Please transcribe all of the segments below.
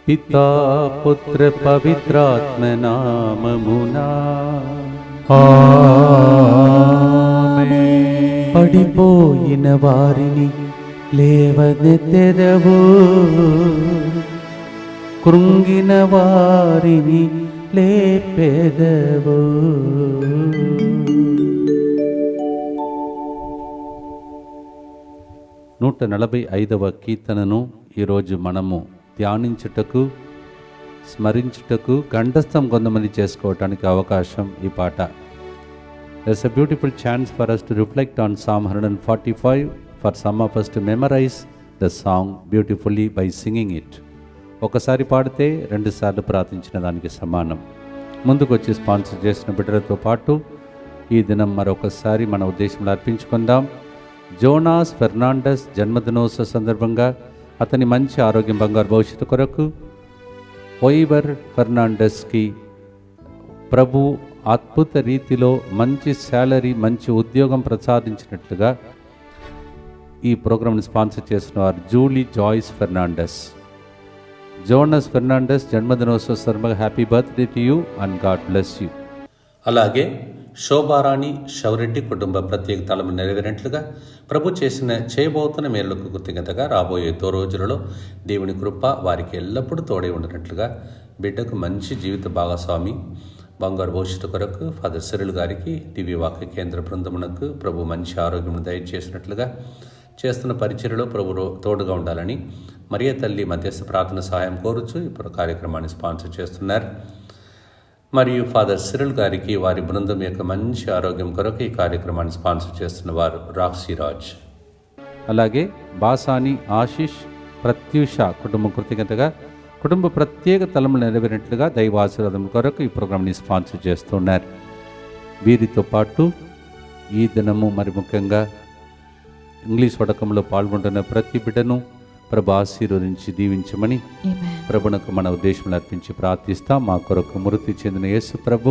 పితా పుత్ర పవిత్రాత్మ నామమునా ఆమేన్. పడిపోయిన వారిని లేవనెత్తెదవు, కృంగిన వారిని లేపెదవు. 145వ కీర్తనను ఈరోజు మనము ధ్యానించుటకు, స్మరించుటకు, కంఠస్థం కొంతమంది చేసుకోవటానికి అవకాశం ఈ పాట. There's a beautiful chance for us to reflect on Psalm 145, for some of us to memorize the song beautifully by singing it. ఒకసారి పాడితే 2 సార్లు ప్రార్థించిన దానికి సమానం. ముందుకు వచ్చి స్పాన్సర్ చేసిన బిడ్డలతో పాటు ఈ దినం మరొకసారి మన ఉద్దేశంలో అర్పించుకుందాం. జోనాస్ ఫెర్నాండస్ జన్మదినోత్సవ సందర్భంగా అతని మంచి ఆరోగ్యం, బంగారు భవిష్యత్తు కొరకు ఓయివర్ ఫెర్నాండస్కి ప్రభు అద్భుత రీతిలో మంచి శాలరీ, మంచి ఉద్యోగం ప్రసాదించినట్లుగా ఈ ప్రోగ్రామ్ని స్పాన్సర్ చేసిన వారు జూలీ జాయిస్ ఫెర్నాండస్. జోనస్ ఫెర్నాండస్ జన్మదినోత్సవ సందర్భంగా happy birthday to you and God bless you. అలాగే శోభారాణి షౌరెడ్డి కుటుంబ ప్రత్యేక తలము నెరవేరినట్లుగా ప్రభు చేయబోతున్న మేలులకు కృతజ్ఞతగా రాబోయే రోజులలో దేవుని కృప వారికి ఎల్లప్పుడూ తోడే ఉండినట్లుగా బిడ్డకు మంచి జీవిత భాగస్వామి, బంగారు భవిష్యత్తు కొరకు ఫాదర్ సిరిల్ గారికి, టీవీ వాక్య కేంద్ర బృందమునకు ప్రభు మంచి ఆరోగ్యం దయచేసినట్లుగా చేస్తున్న పరిచర్యలో ప్రభు తోడుగా ఉండాలని మరియ తల్లి మధ్యస్థ ప్రార్థన సహాయం కోరుచు ఇప్పుడు కార్యక్రమాన్ని స్పాన్సర్ చేస్తున్నారు. మరియు ఫాదర్ సిరిల్ గారికి వారి బృందం యొక్క మంచి ఆరోగ్యం కొరకు ఈ కార్యక్రమాన్ని స్పాన్సర్ చేస్తున్న వారు రాక్సీరాజ్. అలాగే బాసాని ఆశిష్ ప్రత్యూష కుటుంబం కృతజ్ఞతగా కుటుంబ ప్రత్యేక తలములు నెరవేరినట్లుగా దైవాశీర్వాదం కొరకు ఈ ప్రోగ్రాంని స్పాన్సర్ చేస్తున్నారు. వీరితో పాటు ఈ దినము మరి ముఖ్యంగా ఇంగ్లీష్ వడకంలో పాల్గొంటున్న ప్రతి బిడ్డను ప్రభు ఆశీర్వదించి దీవించమని ప్రభునకు మన ఉద్దేశంలో అర్పించి ప్రార్థిస్తాం. మా కొరకు మృతి చెందిన యేసు ప్రభు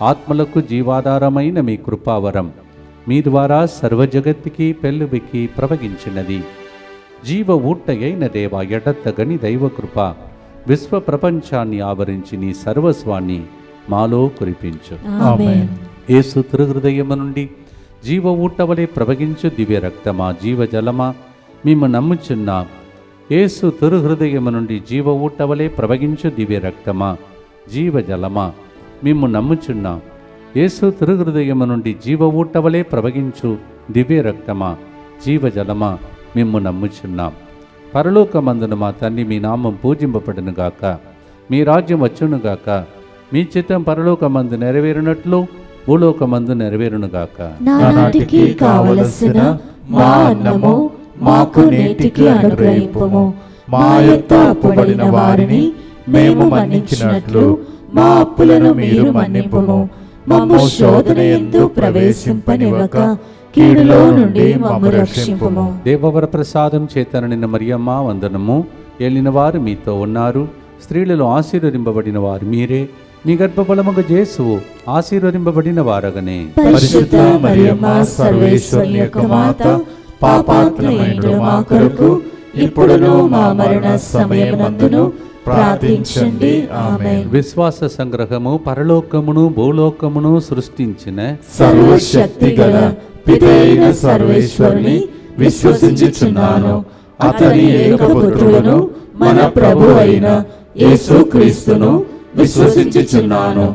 ఆత్మలకు జీవాధారమైన మీ కృపావరం మీ ద్వారా సర్వజగత్తుకి పెళ్ళుబికి ప్రవగించినది. జీవ ఊట్టయైన దేవ ఎడతగని దైవ కృప విశ్వ ప్రపంచాన్ని ఆవరించి నీ సర్వస్వాన్ని మాలో కురిపించు. యేసు తిరుహృదయము నుండి జీవ ఊట్టవలే ప్రవగించు దివ్య రక్తమా, జీవజలమా మేము నమ్ముచున్నాం. యేసు తిరుహృదయము నుండి జీవ ఊట్టవలే ప్రవగించు దివ్య రక్తమా, జీవజలమా మేము నమ్ముచున్నాం. యేసు తిరుహృదయము నుండి జీవ ఊట్టవలే ప్రవగించు దివ్య రక్తమా, జీవజలమా మేము నమ్ముచున్నాం. పరలోకమందున మా తండ్రి, మీ నామం పూజింపబడునుగాక, మీ రాజ్యం వచ్చునుగాక, మీ చిత్తం పరలోకమందు నెరవేరునట్లు భూలోకమందు నెరవేరునుగాక. నానాటికి కావలసిన మా అన్నము మాకు నేటికి అనుగ్రహింపుము. మా యొక్క అప్పుబడిన వారిని మేము మన్నించినట్లు మా అప్పులను మీరు మన్నింపుము. మమ్ము శోధన యందు ప్రవేశింపనివ్వక కీడులో నుండి మమ్ము రక్షింపుము. దేవవర ప్రసాదం చేతన నిన్న మరియమ్మ వందనము. ఏలిన వారు మీతో ఉన్నారు, స్త్రీలలో ఆశీర్వదింపబడిన వారు మీరే, మీ గర్భఫలముగ యేసువు ఆశీర్వదింపబడిన వారగనే. పరిశుద్ధ మరియమ్మ సర్వేశ్వరుని యొక్క మాత, పాపాత్ములైన మా కొరకు ఇప్పుడును మా మరణ సమయమందును ప్రార్థించండి. ఆమేన్. విశ్వాస సంగ్రహము. పరలోకమును భూలోకమును సృష్టించిన సర్వశక్తి గల పితైన సర్వేశ్వరుని విశ్వసించుచున్నాను. అతని ఏకపుత్రుడును మన ప్రభు అయిన యేసుక్రీస్తును విశ్వసించుచున్నాను.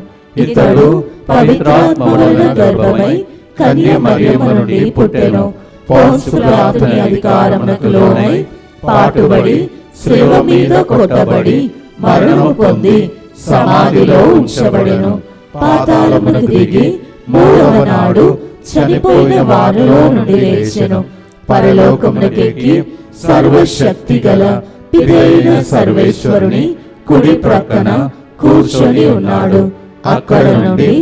ఇతడు పవిత్రాత్మ వలన గర్భమై కన్య మరియమ్మ నుండి పుట్టెను. పోన్సు పిలాతుని అధికారమునకు లోనై పాటుబడి శిలువ మీద కొట్టబడి మరణము పొంది సమాధిలో ఉంచబడెను. పాతాళమునకు దిగి మూడవ నాడు చనిపోయిన వారిలో నుండి లేచెను. పరలోకమునకెక్కి సర్వశక్తి గల పితైన సర్వేశ్వరుని కుడి ప్రక్కన కూర్చొని ఉన్నాడు. అక్కడ నుండి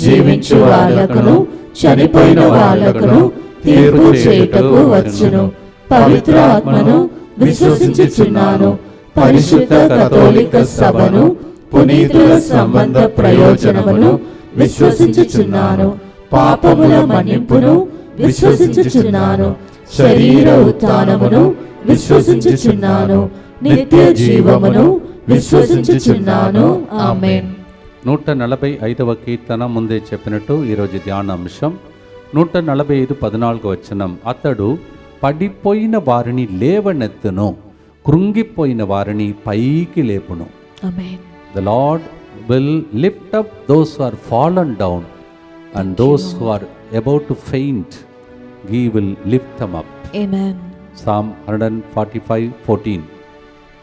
జీవించు వాళ్ళకును చనిపోయిన వాళ్ళకును తీర్పు చేయుటకు వచ్చును. పవిత్ర ఆత్మను విశ్వసించుచున్నాను. పరిశుద్ధ కథోలిక సభను, పునీతుల సంబంధ ప్రయోజనమును విశ్వసించుచున్నాను. పాపముల మన్నింపును విశ్వసించుచున్నాను. శరీర ఉత్థానమును విశ్వసించుచున్నాను. నిత్య జీవమును విశ్వసించుచున్నాను. ఆమేన్. 145వ కీర్తన ముందే చెప్పినట్టు ఈరోజు ధ్యానాంశం 145:14 వచనం. అతడు పడిపోయిన వారిని లేవనెత్తును, కృంగిపోయిన వారిని పైకి లేపును. ఆమేన్. The Lord will lift up those who are fallen down, and those who are about to faint, He will lift them up. Amen. Psalm 145:14.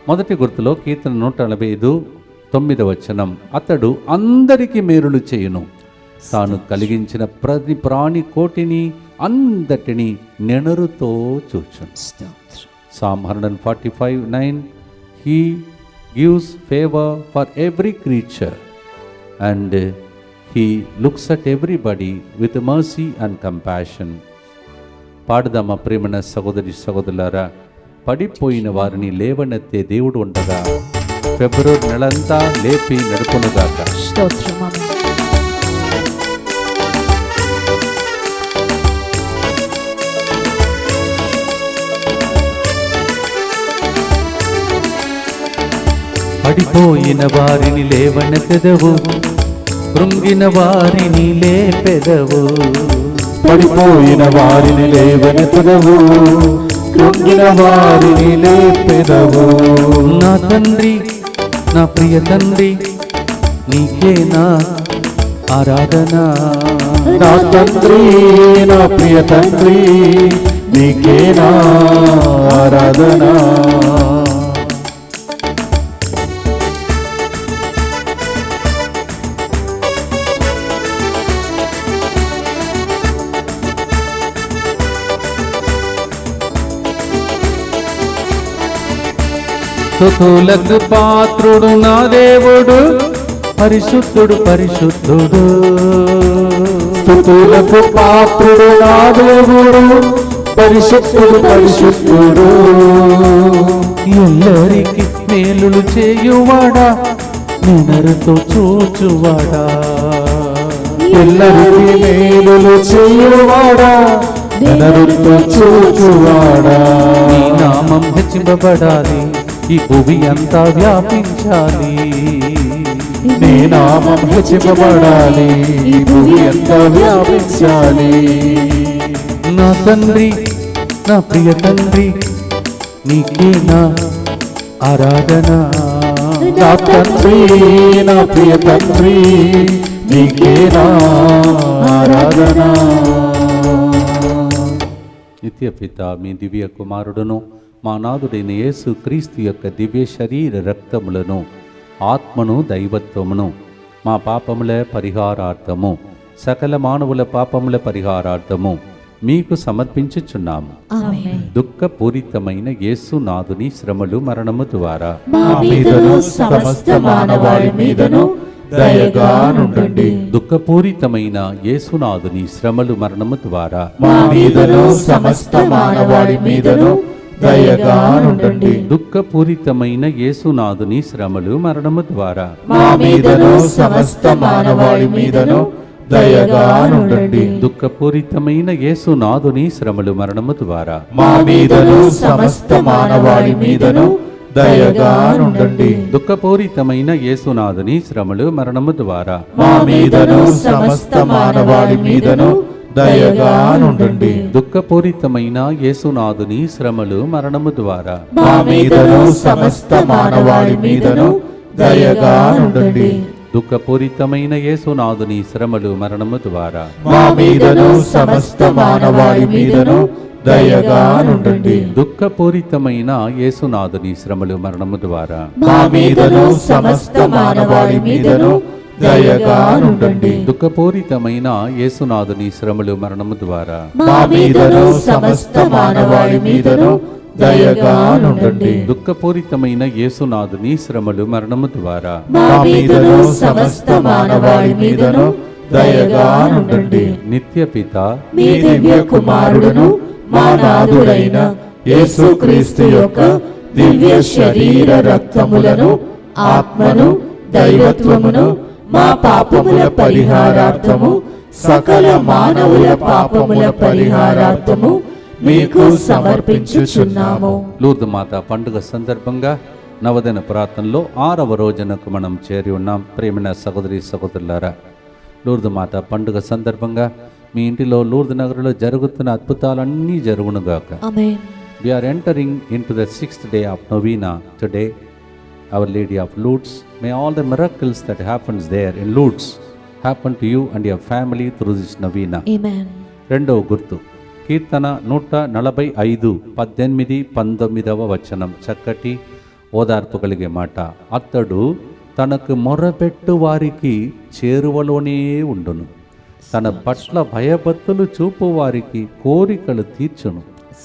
మొదటి గుర్తులో కీర్తన 145:9 వచనం. అతడు అందరికి మేలులు చేయును, తాను కలిగించిన ప్రతి ప్రాణి కోటిని అందటిని నెనరుతో చూచును. Psalm 145:9. He gives favor for every creature and He looks at everybody with mercy and compassion. పాడదామా ప్రేమన సహోదరి సహోదరులారా, పడిపోయిన వారిని లేవనెత్తే దేవుడు ఉండగా ఫిబ్రవరి నెలంతా లేపి నడుపునుగాక. స్తోత్రం. ఆమేన్. పడిపోయిన వారిని లేవనెత్తెదవు, కృంగిన వారిని లేపెదవు. పడిపోయిన వారిని లేవనెత్తెదవు, కృంగిన వారిని లేపెదవు. నా తండ్రి, నా ప్రియ తండ్రి, నీకే నా ఆరాధన. నా తండ్రి, నా ప్రియ తండ్రి, నీకే నా ఆరాధన. స్తుతులకు పాత్రుడు నా దేవుడు, పరిశుద్ధుడు పరిశుద్ధుడు. స్తుతులకు పాత్రుడు నా దేవుడు, పరిశుద్ధుడు పరిశుద్ధుడు. ఎల్లరికి మేలులు చేయువాడా, నినరుతో చూచువాడా. ఎల్లరికి మేలులు చేయువాడా, నెనరుతో చూచువాడా. నీ నామం హెచ్చింపబడాలి, ఈ భూమి అంతా వ్యాపించాలి. నీ నామం హెచ్చింపబడాలి, ఈ భూమి అంతా వ్యాపించాలి. నా తండ్రి, నా ప్రియ తండ్రి, నీకే నా ఆరాధన. నా తండ్రి, నా ప్రియ తండ్రి, నీకే నా ఆరాధన. నిత్య పిత, మీ దివ్య కుమారుడును మా నాథుడైన యేసు క్రీస్తు యొక్క దివ్య శరీర రక్తములను, ఆత్మను, దైవత్వమును మా పాపముల పరిహారార్థము, సకల మానవుల పాపముల పరిహారార్థము మీకు సమర్పించుచున్నాము. ఆమేన్. దుఃఖపూరితమైన యేసునాథుని శ్రమలు మరణము ద్వారా మా మీదను సమస్త మానవాళి మీదను దయగా నుండండి. దుఃఖపూరితమైన యేసునాథుని శ్రమలు మరణము ద్వారా మా మీదను సమస్త మానవాళి మీదను దయగా నుండండి. దుఃఖపూరితమైన యేసునాథుని శ్రమలు మరణము ద్వారా మా మీదను సమస్త మానవాళి మీదను దయగా నుండండి. దుఃఖపూరితమైన యేసునాథుని శ్రమలు మరణము ద్వారా మా మీదను సమస్త మానవాళి మీదను దయగా నుండండి. దుఃఖపూరితమైన యేసునాథుని శ్రమలు మరణము ద్వారా మా మీదను సమస్త మానవాళి మీదను దయగా నుండండి. దుఃఖపూరితమైన యేసునాథుని శ్రమలు మరణము ద్వారా మా మీదను సమస్త మానవాళి మీదను దయగా నుండండి. దుఃఖపూరితమైన యేసునాథుని శ్రమలు మరణము ద్వారా మా మీదను సమస్త మానవాళి మీదను దయగా నుండండి. దుఃఖపూరితమైన యేసునాథుని శ్రమలు మరణము ద్వారా మా మీదను సమస్త మానవాళి మీదను దయగా నుండండి. దుఃఖపూరితమైన యేసునాథుని శ్రమలు మరణము ద్వారా మా మీదను సమస్త మానవాళి మీదను దయగా నుండండి. దుఃఖపూరితమైన యేసునాథుని శ్రమలు మరణము ద్వారా మా మీదను సమస్త మానవాళి మీదను దయగా నుండండి. నిత్య పిత, మీ దివ్య కుమారుడును మా నాథుడైన యేసుక్రీస్తు యొక్క దివ్య శరీర రక్తములను, ఆత్మను, దైవత్వమును మా పాపముల పరిహారార్థము, సకల మానవుల పాపముల పరిహారార్థము మీకు సమర్పించుచున్నాము. లూర్దు మాత పండుగ సందర్భంగా నవదిన ప్రార్థనలో 6వ రోజునకు మనం చేరి ఉన్నాం. ప్రియమైన సహోదరి సహోదరులారా, లూర్దు మాత పండుగ సందర్భంగా మీ ఇంటిలో లూర్దు నగరంలో జరుగుతున్న అద్భుతాలన్నీ జరుగునుగాక. ఆమేన్. We are entering into the 6th day of Novena today, Our Lady of Lourdes. May all the miracles that happens there in Lourdes happen to you and your family through this Novena. Amen. రెండవ గుర్తు కీర్తన 145 18 19వ వచనం, చక్కటి ఓదార్పు కలిగే మాట. అతడు తనకు మొరపెట్టు వారికి చేరువలోనే ఉండును, తన పట్ల భయభక్తులు చూపు వారికి కోరికలు తీర్చును,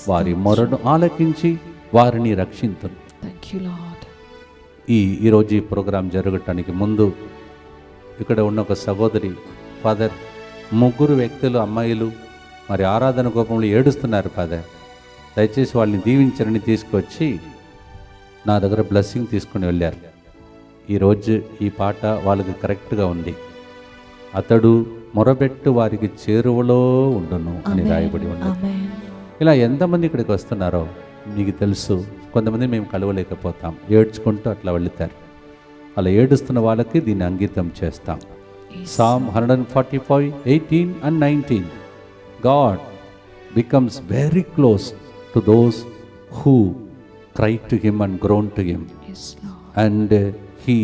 వారి మొరను ఆలకించి వారిని రక్షించును. Thank you, Lord. ఈరోజు ఈ ప్రోగ్రాం జరగటానికి ముందు ఇక్కడ ఉన్న ఒక సహోదరి ఫాదర్, 3 వ్యక్తులు అమ్మాయిలు మరి ఆరాధన కోపంలో ఏడుస్తున్నారు ఫాదర్, దయచేసి వాళ్ళని దీవించరని తీసుకొచ్చి నా దగ్గర బ్లెస్సింగ్ తీసుకుని వెళ్ళారు. ఈరోజు ఈ పాట వాళ్ళకి కరెక్ట్గా ఉంది. అతడు మొరబెట్టు వారికి చేరువలో ఉండును అని రాయబడి ఉన్నది. Amen. ఇలా ఎంతమంది ఇక్కడికి వస్తున్నారో మీకు తెలుసు. కొంతమంది మేము కలవలేకపోతాం, ఏడ్చుకుంటూ అట్లా వెళుతారు. అలా ఏడుస్తున్న వాళ్ళకి దీన్ని అంకితం చేస్తాం. Psalm 145, 18 and 19. God becomes very close to those who cry to Him and groan to Him. Yes, Lord. And He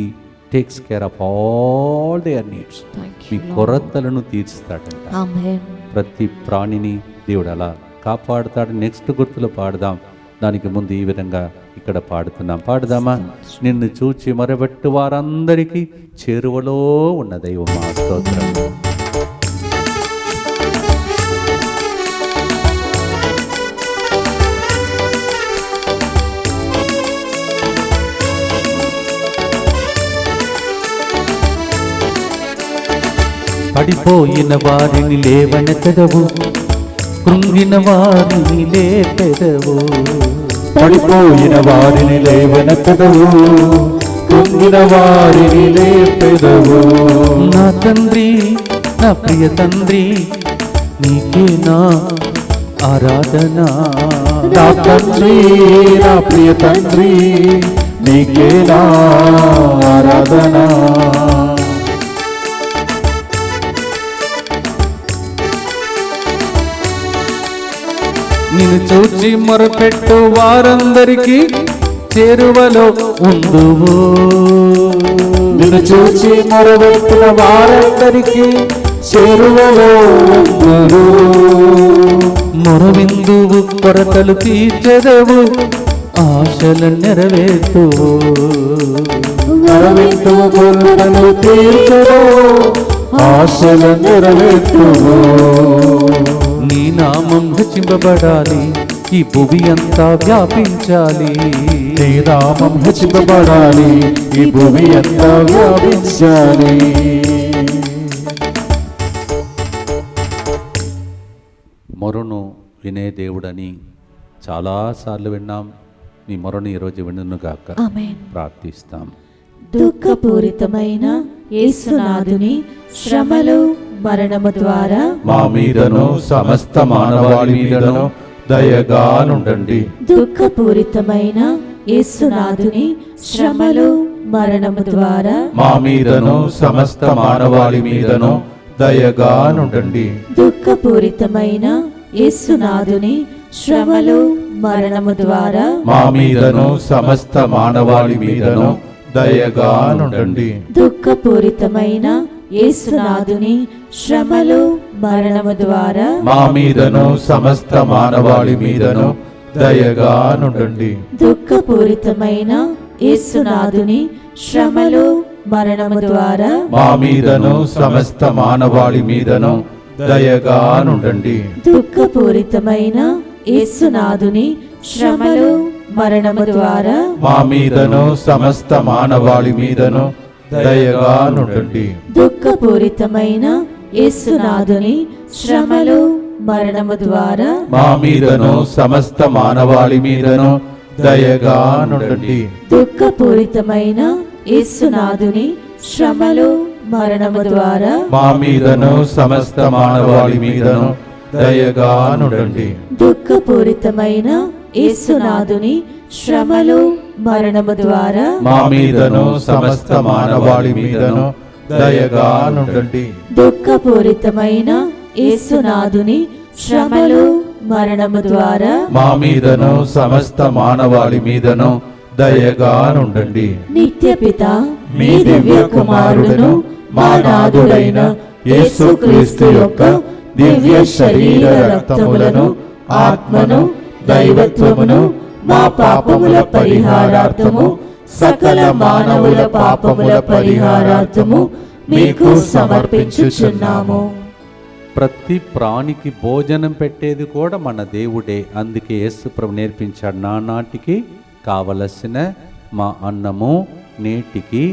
takes care of all their needs. Thank me you, Lord. కొరతలను తీర్చుతాడంట. Amen. ప్రతి ప్రాణిని దేవుడు అలా కాపాడుతాడు. Next గుర్తులో పాడదాం. దానికి ముందు ఈ విధంగా ఇక్కడ పాడుదామా? నిన్ను చూచి మొరబెట్టు వారందరికీ చేరువలో ఉన్న దైవమా స్తోత్రం. పడిపోయిన వారిని లేవనెత్తదవు, కృంగిన వారిని లేపెదవు. పడిపోయిన వారిని లేవనెత్తదవు, కృంగిన వారిని లేపెదవు. నా తండ్రి, నా ప్రియ తండ్రి, నీకే నా ఆరాధన. నా తండ్రి, నా ప్రియ తండ్రి, నీకే నా ఆరాధన. నిన్ను చూచి మొరపెట్టు వారందరికీ చేరువలో ఉందువు. నిన్ను చూచి మొరబెట్టిన వారందరికీ చేరువలో ఉందువు. మొరవిందువు, కొరతలు తీర్చెదవు, ఆశలు నెరవేర్తువు. మొరవిందువు, కొరతలు తీర్చెదవు, ఆశలు నెరవేర్తువు. నీ నామం హెచ్చింపబడాలి, ఈ భువి అంతా వ్యాపించాలి. నీ నామం హెచ్చింపబడాలి, ఈ భూమి అంతా వ్యాపించాలి. మొరను వినే దేవుడని చాలాసార్లు విన్నాం. మీ మొరను ఈరోజు వినుగాక ఆమేన్. ప్రార్థిస్తాం. దుఃఖపూరితమైన యేసునాథుని శ్రమలు మరణము ద్వారా మా మీదను సమస్త మానవాళి మీదను దయగా నుండండి. దుఃఖపూరితమైన యేసునాథుని శ్రమలు మరణము ద్వారా మా మీదను సమస్త మానవాళి మీదను దయగా నుండండి. దుఃఖపూరితమైన యేసునాథుని శ్రమలు మరణము ద్వారా మా మీదను సమస్త మానవాళి మీదను దయగా నుండండి. దుఃఖపూరితమైన యేసునాథుని శ్రమలు మరణము ద్వారా మా మీదను సమస్త మానవాళి మీదను దయగా నుండండి. దుఃఖపూరితమైన యేసునాథుని శ్రమలు మరణము ద్వారా మా మీదను సమస్త మానవాళి మీదను దయగా నుండండి. దుఃఖపూరితమైన యేసునాథుని శ్రమలు మరణము ద్వారా మా మీదను సమస్త మానవాళి మీదను దయగా నుండండి. దుఃఖపూరితమైన యేసునాథుని శ్రమలు మరణము ద్వారా మా మీదను సమస్త మానవాళి మీదను దయగా నుండండి. దుఃఖపూరితమైన యేసునాథుని శ్రమలు మరణము ద్వారా మా మీదను సమస్త మానవాళి మీదను దయగా నుండండి. దుఃఖపూరితమైన యేసునాథుని శ్రమలు మరణము ద్వారా మా మీదను సమస్త మానవాళి మీదను దయగా నుండండి. దుఃఖపూరితమైన యేసునాథుని శ్రమలు మరణము ద్వారా మా మీదను సమస్త మానవాళి మీదను దయగా నుండండి. నిత్యపిత మీ దివ్య కుమారుడును మా నాథుడైన యేసుక్రీస్తు యొక్క దివ్య శరీర రక్తములను ఆత్మను దైవత్వమును మా పాపముల పరిహారార్థము సకల మానవుల పాపముల పరిహారార్థము మీకు సమర్పించుచున్నాము. ప్రతి ప్రాణికి భోజనం పెట్టేది కూడా మన దేవుడే. అందుకే యేసు ప్రభు నేర్పించాడు, నానాటికి కావలసిన మా అన్నము నేటికి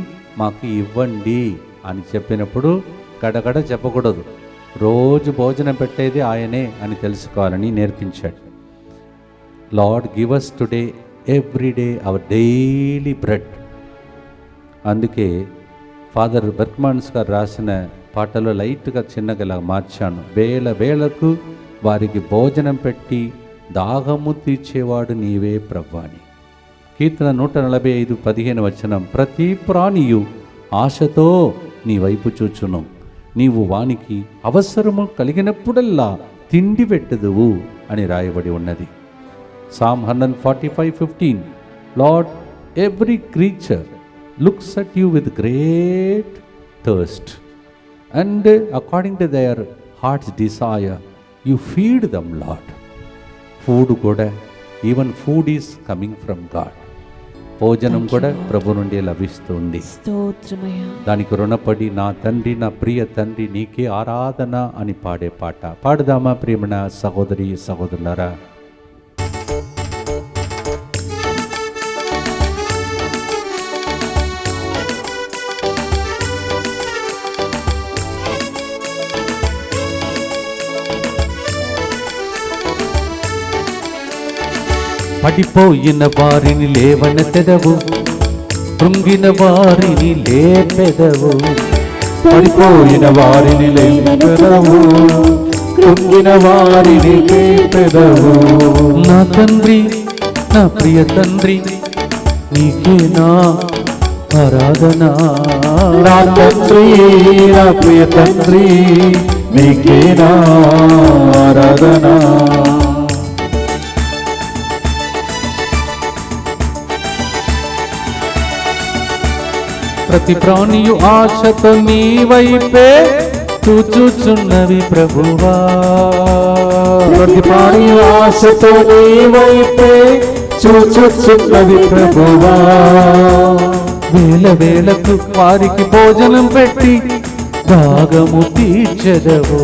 మాకు ఇవ్వండి అని చెప్పినప్పుడు గడగడ చెప్పకూడదు. రోజు భోజనం పెట్టేది ఆయనే అని తెలుసుకోవాలని నేర్పించాడు. Lord give us today everyday our daily bread. అందుకే ఫాదర్ బెర్క్మాన్స్ గారు రాసిన పాటలో లైట్గా చిన్నగా మార్చాను. వేళ వేళకు వారికి భోజనం పెట్టి దాహము తీర్చేవాడు నీవే ప్రభువా అని. కీర్తన 145:15 ప్రతి ప్రాణియు ఆశతో నీ వైపు చూచును, నీవు వానికి అవసరము కలిగినప్పుడల్లా తిండి పెట్టదువు అని రాయబడి ఉన్నది. Psalm 145:15 Lord, every creature looks at you with great thirst, and according to their heart's desire, you feed them, Lord. Food కూడా, even food is coming from God. భోజనం కూడా ప్రభు నుండి లభిస్తుంది. దానికి రుణపడి నా తండ్రి, నా ప్రియ తండ్రి నీకే ఆరాధన అని పాడే పాట పాడుదామా ప్రియమైన సహోదరి సహోదరులారా? పడిపోయిన వారిని లేవనెత్తెదవు, కృంగిన వారిని లేపెదవు. పడిపోయిన వారిని లేపెదవు, కృంగిన వారిని లేపెదవు. నా తండ్రి, నా ప్రియ తండ్రి నీకే నా ఆరాధన. నా తండ్రి, నా ప్రియ తండ్రి నీకే నా ఆరాధన. ప్రతి ప్రాణియు ఆశతో నీ వైపే చూచుచున్నవి ప్రభువా. ప్రతి ప్రాణియు ఆశతో నీ వైపే చూచుచున్నవి ప్రభువా. వేల వేలకు వారికి భోజనం పెట్టి దాగము తీర్చెదవు.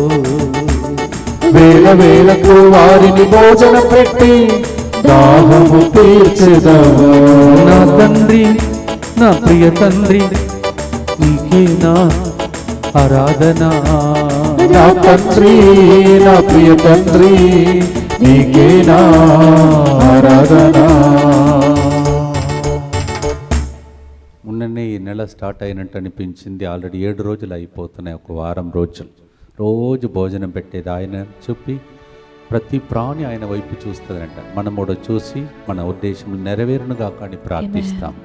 వేల వేలకు వారిని భోజనం పెట్టి దాహము తీర్చెదవు. నా తండ్రి, నా ప్రియ తండ్రి నీకే నా ఆరాధన. నా తండ్రి, నా ప్రియ తండ్రి నీకే నా ఆరాధన. మొన్ననే ఈ నెల స్టార్ట్ అయినట్టు అనిపించింది. ఆల్రెడీ 7 రోజులు అయిపోతున్నాయి. ఒక వారం రోజులు రోజు భోజనం పెట్టేది ఆయన చెప్పి ప్రతి ప్రాణి ఆయన వైపు చూస్తుందంట. మనం కూడా చూసి మన ఉద్దేశం నెరవేరునుగా కానీ ప్రార్థిస్తాం.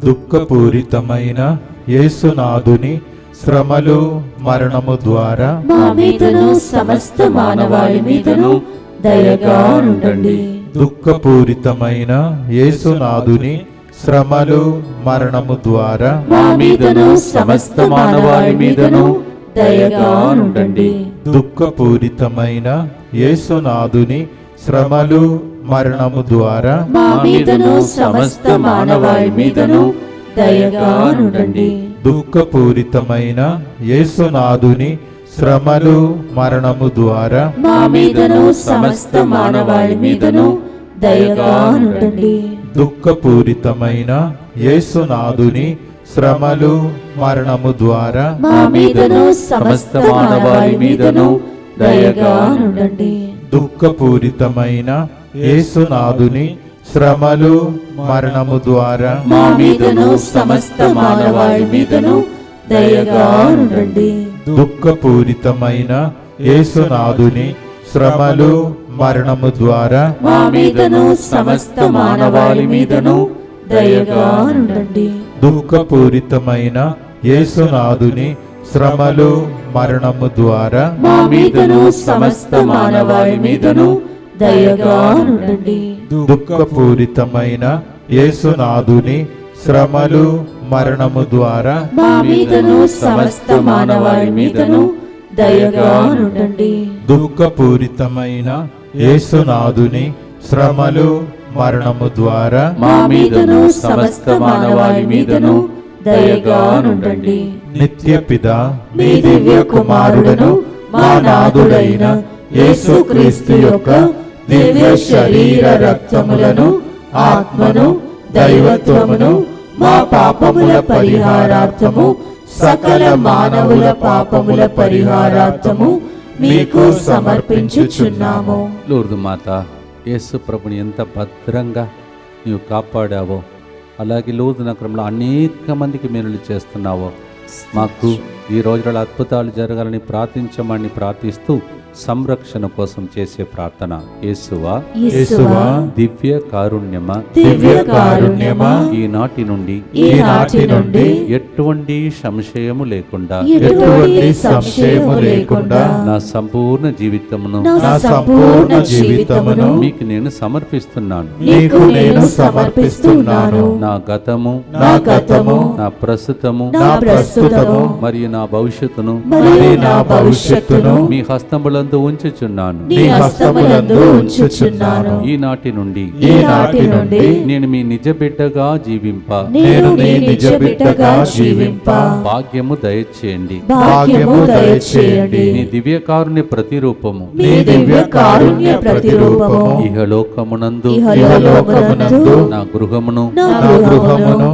దుఃఖపూరితమైన యేసునాథుని శ్రమలు మరణము ద్వారా మా మీదను సమస్త మానవాళి మీదను దయగా నుండండి. దుఃఖపూరితమైన యేసునాథుని శ్రమలు మరణము ద్వారా మా మీదను సమస్త మానవాళి మీదను దయగా నుండండి. దుఃఖపూరితమైన యేసునాథుని శ్రమలు మరణము ద్వారా మా మీదను సమస్త మానవాళి మీదను దయగా నుండండి. దుఃఖపూరితమైన యేసునాథుని శ్రమలు మరణము ద్వారా మా మీదను సమస్త మానవాళి మీదను దయగా నుండండి. దుఃఖపూరితమైన యేసునాథుని శ్రమలు మరణము ద్వారా మా మీదను సమస్త మానవాళి మీదను దయగా నుండండి. దుఃఖపూరితమైన యేసునాథుని శ్రమలు మరణము ద్వారా మా మీదను సమస్త మానవాళి మీదను దయగా నుండండి. దుఃఖపూరితమైన యేసునాథుని శ్రమలు మరణము ద్వారా మా మీదను సమస్త మానవాళి మీదను దయగా ఉండండి. దుఃఖపూరితమైన యేసునాథుని శ్రమలు మరణము ద్వారా మా మీదను సమస్త మానవాళి మీదను దయగా ఉండండి. దుఃఖపూరితమైన యేసునాథుని శ్రమలు మరణము ద్వారా మా మీదను సమస్త మానవాళి మీదను దయగా ఉండండి. దుఃఖపూరితమైన యేసునాథుని శ్రమలు మరణము ద్వారా మా మీదను సమస్త మానవాళి మీదను దయగా ఉండండి. నిత్య పిత మీ దివ్య కుమారుడను మా నాథుడైన యేసుక్రీస్తు యొక్క దివ్య శరీర రక్తములను ఆత్మను దైవత్వమును మా పాపముల పరిహారార్థము సకల మానవుల పాపముల పరిహారార్థము మీకు సమర్పించుచున్నాము. లూర్దు మాత, యేసు ప్రభుని ఎంత భద్రంగా నీవు కాపాడావో, అలాగే లూర్దు నగరంలో అనేక మందికి మేలులు చేస్తున్నావో, మాకు ఈ రోజుల అద్భుతాలు జరగాలని ప్రార్థించమని ప్రార్థిస్తూ సంరక్షణ కోసం చేసే ప్రార్థన. యేసువా, యేసువా, దివ్య కారుణ్యమా, దివ్య కారుణ్యమా, ఈనాటి నుండి ఎటువంటి సంశయము లేకుండా ఎటువంటి సంశయము లేకుండా నా సంపూర్ణ జీవితమును నా సంపూర్ణ జీవితమును మీకు నేను సమర్పిస్తున్నాను. నీకు నేను సమర్పిస్తున్నాను. నా గతము, నా గతము, నా ప్రస్తుతము, నా ప్రస్తుతము మరియు నా భవిష్యత్తును మరియు నా భవిష్యత్తును మీ హస్తములందు ఉంచుచున్నాను. నీ హస్తములందు ఉంచుచున్నాను. ఈనాటి నుండి నేను మీ నిజ బిడ్డగా జీవింప నేను నీ నిజ బిడ్డగా జీవింప భాగ్యము దయచేయండి. భాగ్యము దయచేయండి. నీ దివ్యకారుణ్య ప్రతిరూపము నీ దివ్య కారుణ్య ప్రతిరూపము ఇహలోకమునందు నా గృహమును, నా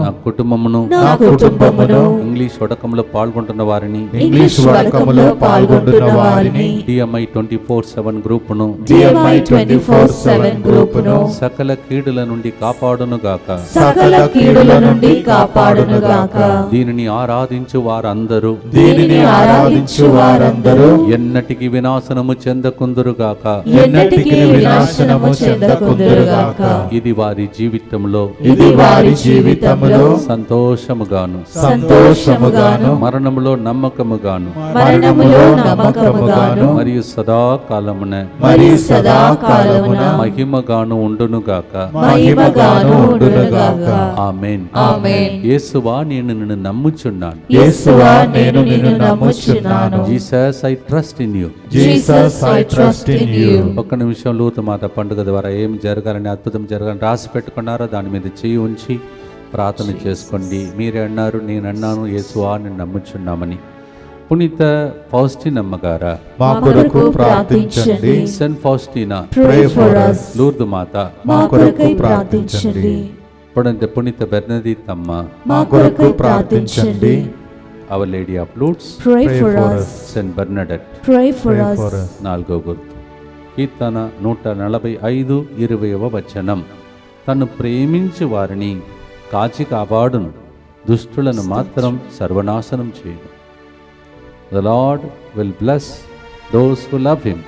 నా కుటుంబమును, నా కుటుంబమును ఇంగ్లీష్ వడకంలో పాల్గొంటున్న వారిని, ఇంగ్లీష్ వడకములో పాల్గొంటున్న వారిని, DMI 24/7 గ్రూపును, DMI 24/7 గ్రూపును సకల కీడుల నుండి కాపాడునుగాక. సకల కీడుల నుండి కాపాడునుగాక. దీనిని ఆరాధించు వారందరూ ఎన్నటికి వినాశనము చెందకుందురుగాక. ఎన్నటికి వినాశనము చెందకుందురుగాక. ఇది వారి జీవితంలో సంతోషముగాను మరణములో నమ్మకముగాను మరియు సదాకాలమున మహిమగాను ఉండునుగాక. ఆమేన్. యేసువా, నేను నిన్ను నమ్ముచున్నాను. Jesus, I trust in you. ఒక్క నిమిషం లూతు మాత పండుగ ద్వారా ఏం జరగాలని, అద్భుతం జరగాలని రాసి పెట్టుకున్నారో దాని మీద చేయి ఉంచి ప్రార్థన చేసుకోండి. మీరే అన్నారు, నేను అన్నాను, యేసువా నేను నమ్ముచున్నామని. పునీత ఫౌస్టినమ్మ గారా, మా కొరకు ప్రార్థించండి. Saint Faustina, Pray for us. Lourdu మాత, మా కొరకు ప్రార్థించండి. పునీత బెర్నదీత్ అమ్మ, మా కొరకు ప్రార్థించండి. Our lady of Lourdes, Pray for us. Saint Bernadette. Pray for us. నాలుగో గుర్తు. కీర్తన 145, 20వ వచనం. తను ప్రేమించి వారిని కాచి కాపాడును, దుష్టులను మాత్రం సర్వనాశనం చేయను. The Lord will bless those who love him,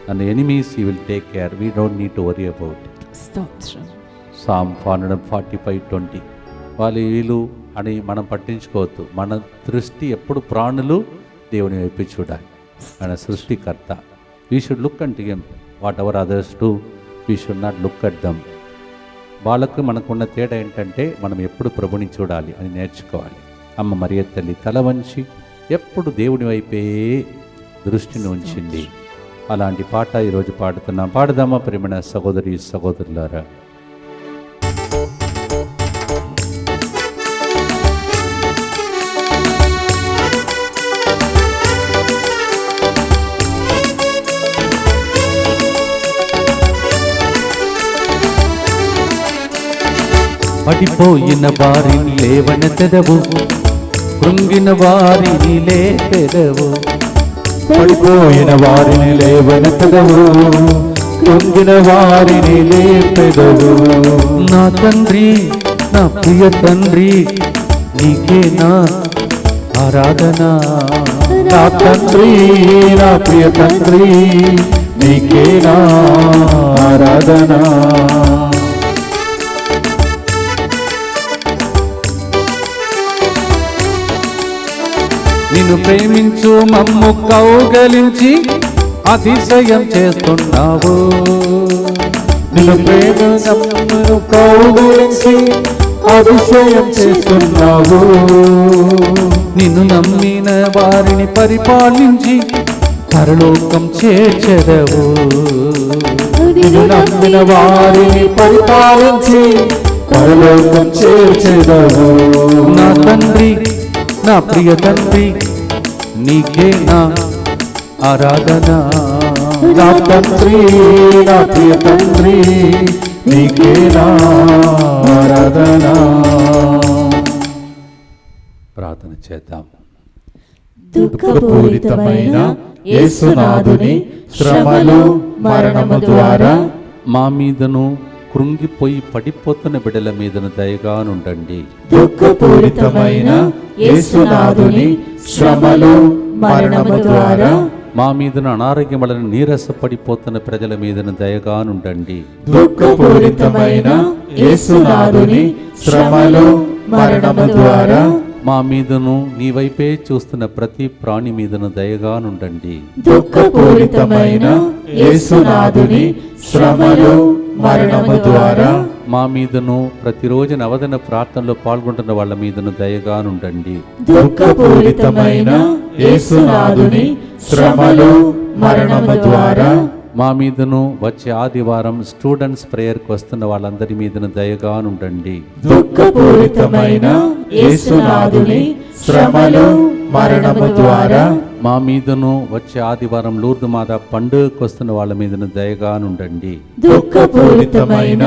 and the enemies he will take care. We don't need to worry about it. Psalm 145:20. వాళ్ళు వీళ్ళు అని మనం పట్టించుకోవద్దు. మన దృష్టి ఎప్పుడు ప్రాణులు దేవుని వైపు చూడాలి. ఆయన సృష్టికర్త. We should look at him. Whatever others do, we should not look at them. వాళ్ళకు మనకున్న తేడా ఏంటంటే మనం ఎప్పుడు ప్రభుని చూడాలి అని నేర్చుకోవాలి. అమ్మ మరియ తల్లి తల వంచి ఎప్పుడు దేవుని వైపే దృష్టిని ఉంచింది. అలాంటి పాట ఈరోజు పాడుతున్నాం. పాడదామా ప్రేమణ సహోదరి సహోదరులారా? పడిపోయిన వారిని లేవనెత్తెదవు, కృంగిన వారిని లేపెదవు. పడిపోయిన వారిని లేవనెత్తెదవు, కృంగిన వారిని లేపెదవు. నా తండ్రి, నా ప్రియ తండ్రి, నీకే నా ఆరాధన. నా తండ్రి, నా ప్రియ తండ్రి, నీకే నా ఆరాధన. నిన్ను ప్రేమించు మమ్ము కౌగలించి అతిశయం చేస్తున్నావు. నిన్ను ప్రేమించు కౌగలించి అతిశయం చేస్తున్నావు. నిన్ను నమ్మిన వారిని పరిపాలించి పరలోకం చేర్చెదవు. నిన్ను నమ్మిన వారిని పరిపాలించి పరలోకం చేర్చెదవు. నా తండ్రి, నా ప్రియ తండ్రి, నీకే నా ఆరాధన. నా తండ్రి, నా ప్రియ తండ్రి, నీకే నా ఆరాధన. ప్రార్థన చేద్దాం. దుఃఖపూరితమైన యేసునాథుని శ్రమలు మరణము ద్వారా మా మీదను కృంగిపోయి పడిపోతున్న బిడ్డల మీదను దయగానుండండి. దుఃఖపూరితమైన యేసునాథుని శ్రమలు మరణము ద్వారా మా మీదను అనారోగ్యం వలన నీరసపడిపోతున్న ప్రజల మీదను దయగానుండండి. దుఃఖపూరితమైన యేసునాథుని శ్రమలు మరణము ద్వారా మా మీదను నీ వైపే చూస్తున్న ప్రతి ప్రాణి మీదను దయగానుండండి. దుఃఖపూరితమైన యేసునాథుని శ్రమలు మరణము ద్వారా మా మీదను ప్రతిరోజు నవదన ప్రార్థనలో పాల్గొంటున్న వాళ్ళ మీదను దయగానుండండి. దుఃఖపూరితమైన యేసునాథుని శ్రమలు మరణము ద్వారా మా మీదను వచ్చే ఆదివారం స్టూడెంట్స్ ప్రేయర్కి వస్తున్న వాళ్ళందరి మీదను దయగానుండండి. దుఃఖపూరితమైన యేసునాథుని శ్రమలు మరణము ద్వారా మా మీదను వచ్చే ఆదివారం లూర్దు మాత పండుగకు వస్తున్న వాళ్ళ మీదను దయగానుండండి. దుఃఖపూరితమైన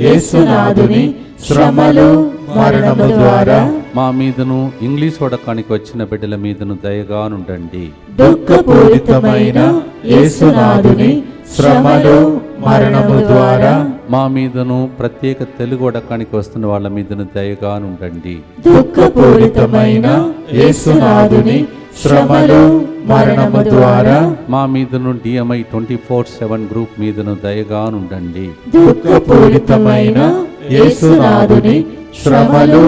యేసునాథుని శ్రమలు మరణము ద్వారా మా మీదను ఇంగ్లీష్ వడకానికి వచ్చిన బిడ్డల మీదను దయగానుండండి. దుఃఖపూరితమైన యేసునాథుని శ్రమలు మరణము ద్వారా మా మీదను ప్రత్యేక తెలుగు వడకానికి వస్తున్న వాళ్ళ మీదను దయగానుండండి. దుఃఖపూరితమైన యేసునాథుని శ్రమలు మరణము ద్వారా మా మీదను DMI 24/7 గ్రూప్ మీదను దయగానుండండి. దుఃఖపూరితమైన యేసునాథుని శ్రమలు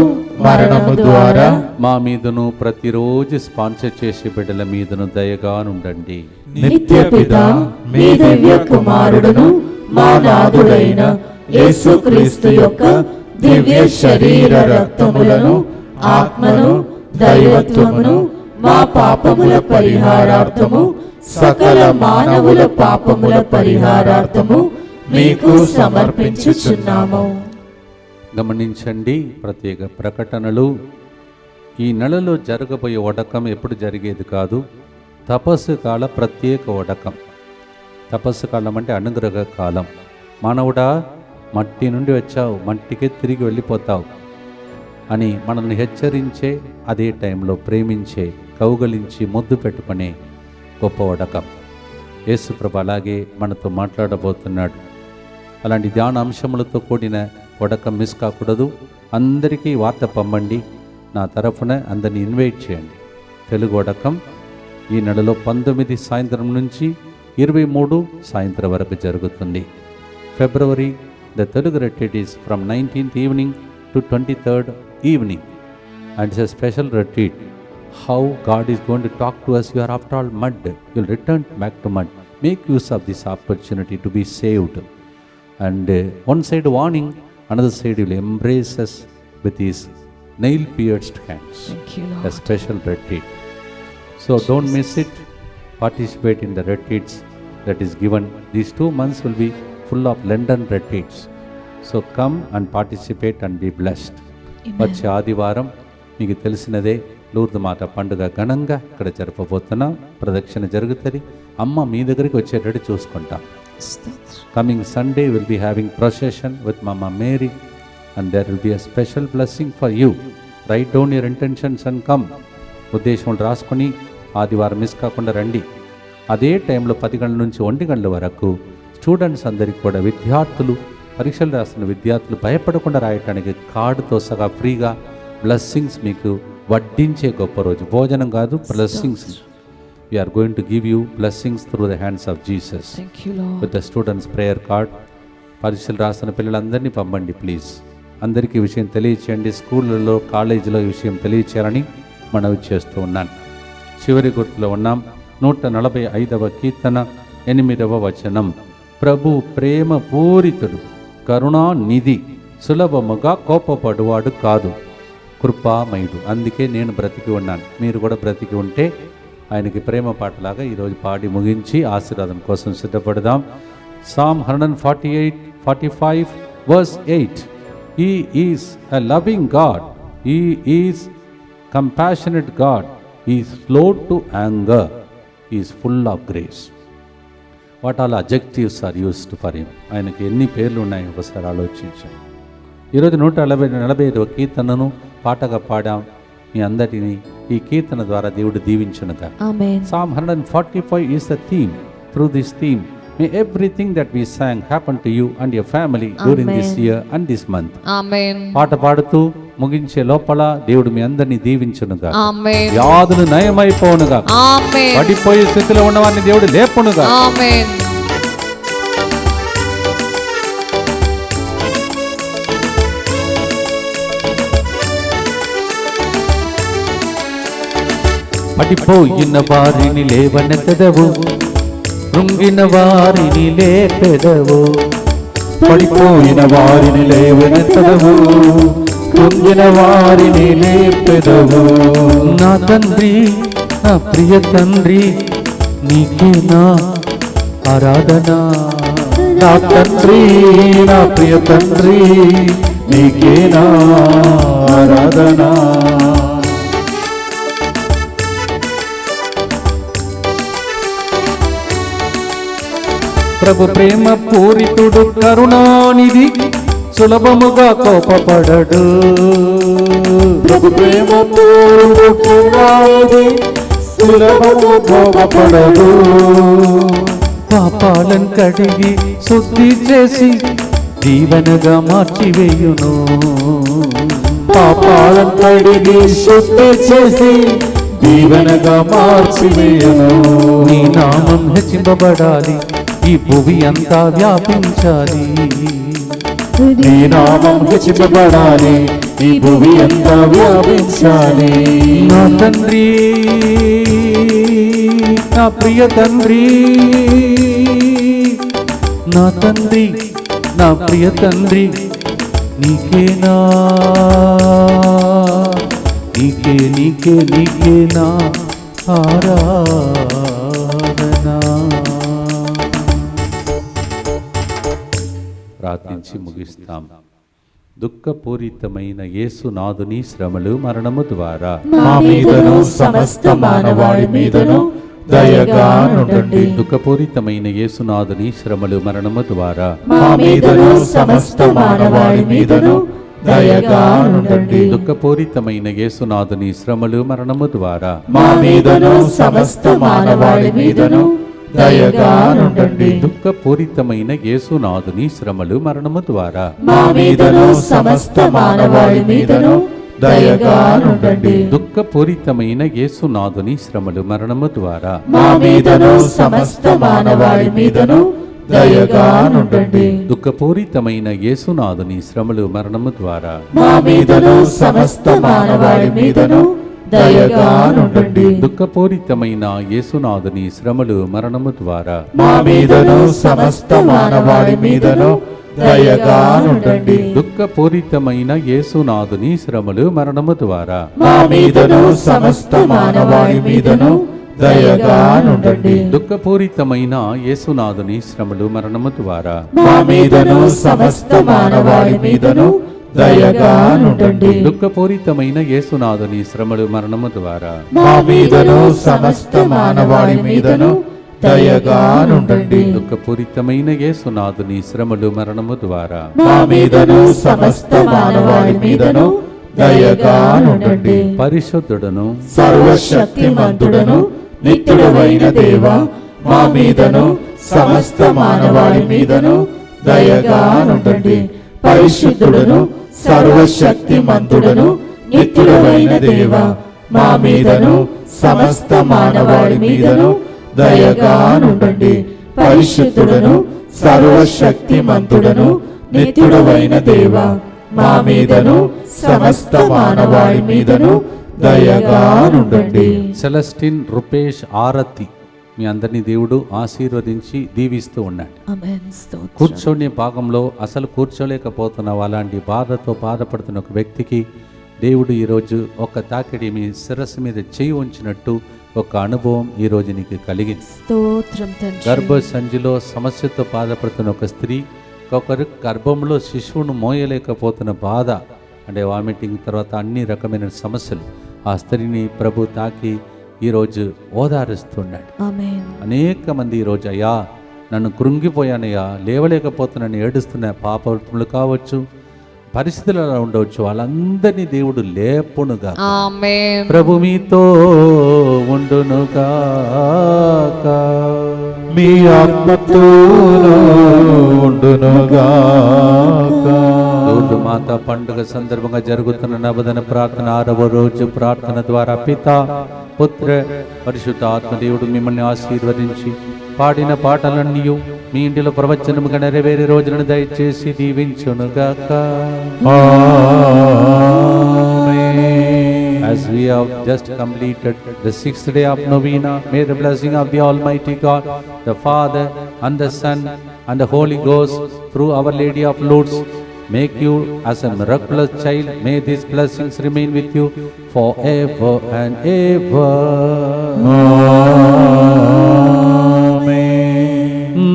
మరణము ద్వారా మా మీదను ప్రతిరోజు స్పాన్సర్ చేసే బిడ్డల మీదను దయగానుండండి. నిత్య పిత మీ దివ్య కుమారుడును మా నాథుడైన యేసుక్రీస్తు యొక్క దివ్య శరీర రక్తములను ఆత్మను దైవత్వమును మా పాపముల పరిహారార్థము సకల మానవుల పాపముల పరిహారార్థము మీకు సమర్పించుచున్నాము. గమనించండి, ప్రత్యేక ప్రకటనలు. ఈ నెలలో జరగబోయే వడకం ఎప్పుడు జరిగేది కాదు. తపస్సు కాల ప్రత్యేక వడకం. తపస్సు కాలం అంటే అనుగ్రహ కాలం. మానవుడా, మట్టి నుండి వచ్చావు, మట్టికే తిరిగి వెళ్ళిపోతావు అని మనల్ని హెచ్చరించే, అదే టైంలో ప్రేమించే, కౌగలించి ముద్దు పెట్టుకునే గొప్ప వడకం. యేసుప్రభు అలాగే మనతో మాట్లాడబోతున్నాడు. అలాంటి ధ్యాన అంశములతో కూడిన వడకం మిస్ కాకూడదు. అందరికీ వార్త పంపండి. నా తరఫున అందరినీ ఇన్వైట్ చేయండి. తెలుగు వడకం ఈ నెలలో 19 సాయంత్రం నుంచి 23 సాయంత్రం వరకు జరుగుతుంది. February the Telugu retreat is from 19th evening to 23rd evening, and it's a special retreat. How God is going to talk to us. You are after all mud. You'll return back to mud. Make use of this opportunity to be saved. And one side warning, another side will embrace us with his nail-pierced hands. Thank you, Lord. A special retreat. So don't miss it. Participate in the retreats that is given. These 2 months will be full of London retreats. So come and participate and be blessed. వచ్చే ఆదివారం మీకు తెలిసినదే లూర్దు మాత పండుగ ఘనంగా ఇక్కడ జరపబోతున్నాం. ప్రదక్షిణ జరుగుతుంది. అమ్మ మీ దగ్గరికి వచ్చేటట్టు చూసుకుంటాం. Coming Sunday we'll be having procession with Mama Mary, and there will be a special blessing for you. Write down your intentions and come. ఉద్దేశములు రాసుకొని ఆదివారం మిస్ కాకుండా రండి. అదే టైంలో 10 గంటల నుంచి 1 గంటల వరకు స్టూడెంట్స్ అందరికీ కూడా, విద్యార్థులు, పరీక్షలు రాస్తున్న విద్యార్థులు భయపడకుండా రాయటానికి కార్డుతో సగా ఫ్రీగా బ్లెస్సింగ్స్ మీకు వడ్డించే గొప్ప రోజు. భోజనం కాదు, blessings. We are going to give you blessings through the hands of Jesus. Thank you, Lord. With the students prayer card. పరీక్షలు రాస్తున్న పిల్లలందరినీ పంపండి ప్లీజ్. అందరికీ ఈ విషయం తెలియచేయండి. స్కూళ్ళలో, కాలేజీలో ఈ విషయం తెలియచేయాలని మనవి చేస్తూ ఉన్నాను. చివరి గుర్తులో ఉన్నాం. 145వ కీర్తన 8వ వచనం. ప్రభు ప్రేమ పూరితుడు, కరుణానిధి, సులభముగా కోపపడువాడు కాదు, కృపామయుడు. అందుకే నేను బ్రతికి ఉన్నాను. మీరు కూడా బ్రతికి ఉంటే ఆయనకి ప్రేమ పాటలాగా ఈరోజు పాడి ముగించి ఆశీర్వాదం కోసం సిద్ధపడదాం. Psalm 148:45 verse 8. He is a loving God. He is compassionate God. He is slow to anger. He is full of grace. What all adjectives are used for him? ఆయనకి ఎన్ని పేర్లు ఉన్నాయి ఒకసారి ఆలోచించండి. ఈరోజు 145వ కీర్తనను పాటగా పాడాం. మీ అందరినీ ఈ కీర్తన ద్వారా దేవుడు దీవించునుగా. ఆమేన్. Psalm 145 is the theme. Through this theme, may everything that we sang happen to you and your family during this year and this month. ఆమేన్. పాట పాడుతూ ముగించే లోపల దేవుడు మీ అందరినీ దీవించునుగా. ఆమేన్. వ్యాధులు నయమైపోనుగా. ఆమేన్. పడిపోయే స్థితిలో ఉన్నవారిని దేవుడు లేపునుగా. ఆమేన్. పడిపోయిన వారిని లేవనెత్తదవు, కృంగిన వారిని లేపెదవు. పడిపోయిన వారిని లేవనెత్తదవు, కృంగిన వారిని లేపెదవు. నా తండ్రి, నా ప్రియ తండ్రి, నీకే నా ఆరాధన. నా తండ్రి, నా ప్రియ తండ్రి, నీకే నా ఆరాధన. ప్రభు ప్రేమ పూరితుడు, కరుణానిధి, సులభముగా కోపపడడు. ప్రభు ప్రేమ పూరితుడు, సులభముగా కోపపడడు. పాపాలను కడిగి శుద్ధి చేసి దీవెనగా మార్చివేయును. పాపాలను కడిగి శుద్ధి చేసి దీవెనగా మార్చివేయును. నీ నామం హెచ్చింపబడాలి, ఈ భువి అంతా వ్యాపించాలి. నీ నామం హెచ్చింపబడాలి, ఈ భువి అంతా వ్యాపించాలి. నా తండ్రి, నా ప్రియ తండ్రి, నా తండ్రి, నా ప్రియ తండ్రి, నీకేనా, నీకే నీకే నీకే నా ఆరాధన. ప్రార్థించి ముగిస్తాం. దుఃఖపూరితమైన యేసునాథుని శ్రమలు మరణము ద్వారా మా మీదను సమస్త మానవాళి మీదను దయగా నుండండి. దుఃఖపూరితమైన యేసునాథుని శ్రమలు మరణము ద్వారా మా మీదను సమస్త మానవాళి మీదను దయగా నుండండి. దుఃఖపూరితమైన యేసునాథుని శ్రమలు మరణము ద్వారా మా మీదను సమస్త మానవాళి మీదను దయగా నుండండి. దుఃఖపూరితమైన యేసునాథుని శ్రమలు మరణము ద్వారా మా మీదను సమస్త మానవాళి మీదను దయగా నుండండి. దుఃఖపూరితమైన యేసునాథుని శ్రమలు మరణము ద్వారా మా మీదను సమస్త మానవాళి మీదను దయగా నుండండి. దుఃఖపూరితమైన యేసునాథుని శ్రమలు మరణము ద్వారా మా మీదను సమస్త మానవాళి మీదను దయగా నుండండి. దుఃఖపూరితమైన యేసునాథుని శ్రమలు మరణము ద్వారా మా మీదను సమస్త మానవాళి మీదను దయగా నుండండి. దుఃఖపూరితమైన యేసునాథుని శ్రమలు మరణము ద్వారా మా మీదను సమస్త మానవాళి మీదను దయగా నుండండి. దుఃఖపూరితమైన యేసునాథుని శ్రమలు మరణము ద్వారా మా మీదను సమస్త మానవాళి మీదను దయగా నుండండి. దుఃఖపూరితమైన యేసునాథుని శ్రమలు మరణము ద్వారా మా మీదను సమస్త మానవాళి మీదను దయగా నుండండి. దుఃఖపూరితమైన యేసునాథుని శ్రమలు మరణము ద్వారా మా మీదను సమస్త మానవాళి మీదను దయగా నుండండి. పరిశుద్ధుడను సర్వశక్తిమంతుడను నిత్యుడవైన దేవా, మా మీదను సమస్త మానవాళి మీదను దయగా నుండండి. పరిశుద్ధుడను సర్వశక్తిమంతుడను నిత్యుడవైన దేవా, మా మీదను సమస్త మానవాళి మీదను దయగా నుండండి. పరిశుద్ధుడను సర్వశక్తిమంతుడను నిత్యుడవైన దేవా, మా మీదను సమస్త మానవాళి మీదను దయగా నుండండి. సెలస్టిన్ రూపేష్ ఆరతి మీ అందరినీ దేవుడు ఆశీర్వదించి దీవిస్తూ ఉన్నాడు. ఆమేన్. స్తోత్రం. కూర్చొని భాగంలో అసలు కూర్చోలేకపోతున్నావు, అలాంటి బాధతో బాధపడుతున్న ఒక వ్యక్తికి దేవుడు ఈరోజు ఒక తాకిడి మీ శిరస్సు మీద చేయి ఉంచినట్టు ఒక అనుభవం ఈరోజు నీకు కలిగింది. స్తోత్రం తండ్రి. గర్భ సంచిలో సమస్యతో బాధపడుతున్న ఒక స్త్రీ, ఒకరు గర్భంలో శిశువును మోయలేకపోతున్న బాధ, అంటే వామిటింగ్ తర్వాత అన్ని రకమైన సమస్యలు, ఆ స్త్రీని ప్రభు తాకి ఈరోజు ఓదారుస్తున్నాడు. ఆమేన్. అనేక మంది ఈరోజు అయ్యా నన్ను కృంగిపోయానయ్యా, లేవలేకపోతున్నాను ఏడుస్తున్న పాపములు కావచ్చు, పరిస్థితులు అలా ఉండవచ్చు, వాళ్ళందరినీ దేవుడు లేపునుగా. ఆమేన్. ప్రభు మీతో ఉండునుగాక, మీ ఆత్మతోనూ ఉండునుగాక. దూడు మాత పండుగ సందర్భంగా జరుగుతున్న నవదన ప్రార్థన 6వ రోజు ప్రార్థన ద్వారా పిత పుత్ర పరిశుద్ధ ఆత్మదేవుడు మిమ్మల్ని ఆశీర్వదించి పాడిన పాటలన్నీ మీ ఇంటిలో ప్రవచనముగా నెరవేరే రోజులను దయచేసి దీవించునుగాక. As we have just completed the 6th day of novena, may the blessing of the Almighty God, the Father and the Son and the Holy Ghost, through Our Lady of Lourdes, make you as a miraculous child. May these blessings remain with you forever and ever.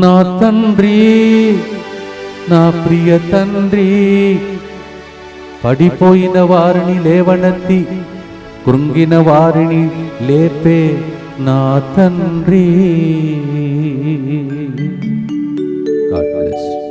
నా తండ్రి, నా ప్రియ తండ్రి, పడిపోయిన వారిని లేవనెత్తి కృంగిన వారిని లేపే నా తండ్రి. God bless you.